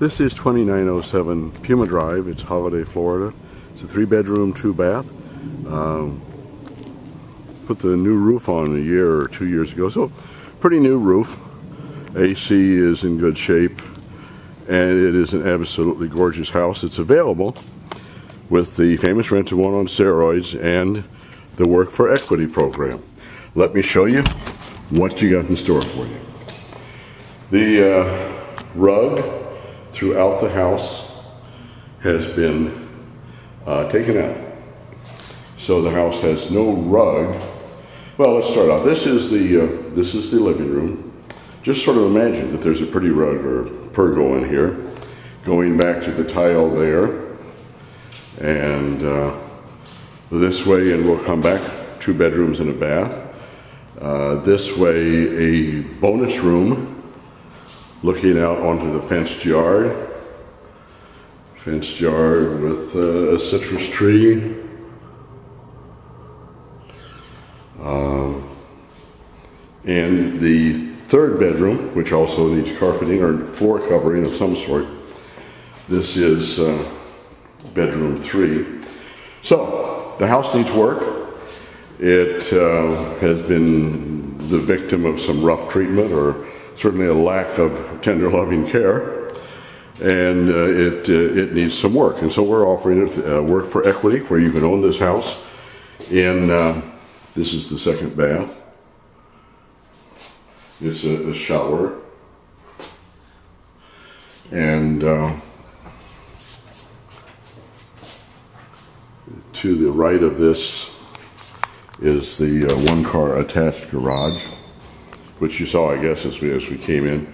This is 2907 Puma Drive. It's Holiday, Florida. It's a 3-bedroom, 2-bath. Put the new roof on a year or 2 years ago, so pretty new roof. AC is in good shape, and it is an absolutely gorgeous house. It's available with the famous Rent-A-One on steroids and the Work for Equity program. Let me show you what you got in store for you. The rug throughout the house has been taken out. So the house has no rug. Well, let's start out. This is the living room. Just sort of imagine that there's a pretty rug or pergo in here, going back to the tile there, and this way, and we'll come back, 2 bedrooms and a bath. This way, a bonus room looking out onto the fenced yard. Fenced yard with a citrus tree. And the 3rd bedroom, which also needs carpeting or floor covering of some sort. This is bedroom 3. So, the house needs work. It has been the victim of some rough treatment, or certainly a lack of tender loving care, and it needs some work. And so we're offering it Work for Equity, where you can own this house. In this is the 2nd bath. It's a shower, and to the right of this is the 1-car attached garage, which you saw, I guess, as we came in,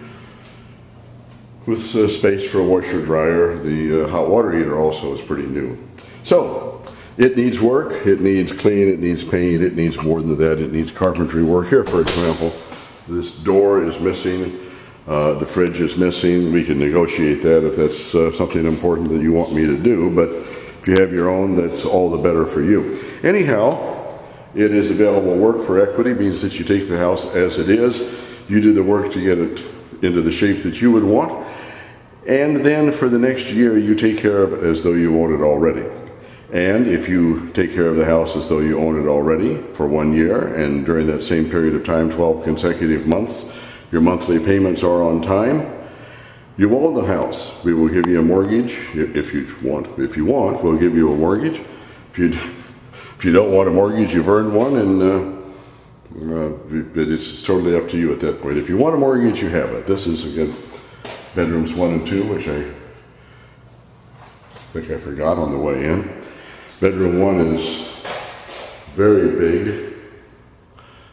with space for a washer dryer. The hot water heater also is pretty new. So it needs work, it needs clean, it needs paint, it needs more than that. It needs carpentry work. Here, for example, this door is missing, the fridge is missing. We can negotiate that if that's something important that you want me to do, but if you have your own, that's all the better for you. Anyhow, it is available. Work for Equity means that you take the house as it is, you do the work to get it into the shape that you would want, and then for the next year you take care of it as though you own it already. And if you take care of the house as though you own it already for 1 year, and during that same period of time, 12 consecutive months, your monthly payments are on time, you own the house. We will give you a mortgage if you want. If you want, we'll give you a mortgage. If you don't want a mortgage, you've earned one, and it's totally up to you at that point. If you want a mortgage, you have it. This is, again, bedrooms 1 and 2, which I think I forgot on the way in. Bedroom 1 is very big.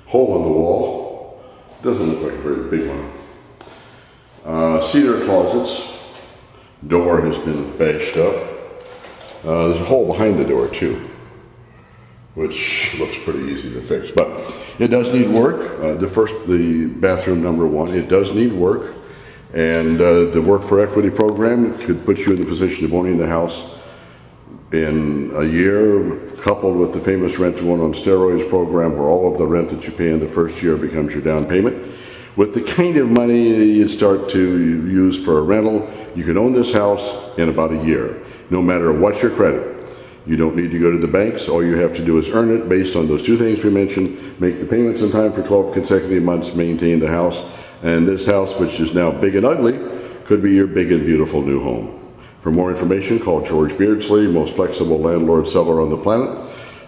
Hole in the wall. Doesn't look like a very big one. Cedar closets. Door has been bashed up. There's a hole behind the door too, which looks pretty easy to fix, but it does need work. The bathroom number 1, it does need work, and the Work for Equity program could put you in the position of owning the house in a year, coupled with the famous Rent-A-One on steroids program, where all of the rent that you pay in the first year becomes your down payment. With the kind of money you start to use for a rental, you can own this house in about a year, no matter what your credit. You don't need to go to the banks. All you have to do is earn it based on those 2 things we mentioned, make the payments in time for 12 consecutive months, maintain the house, and this house, which is now big and ugly, could be your big and beautiful new home. For more information, call George Beardsley, most flexible landlord-seller on the planet,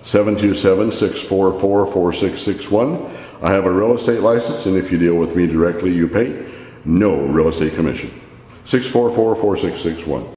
727-644-4661. I have a real estate license, and if you deal with me directly, you pay no real estate commission. 644-4661.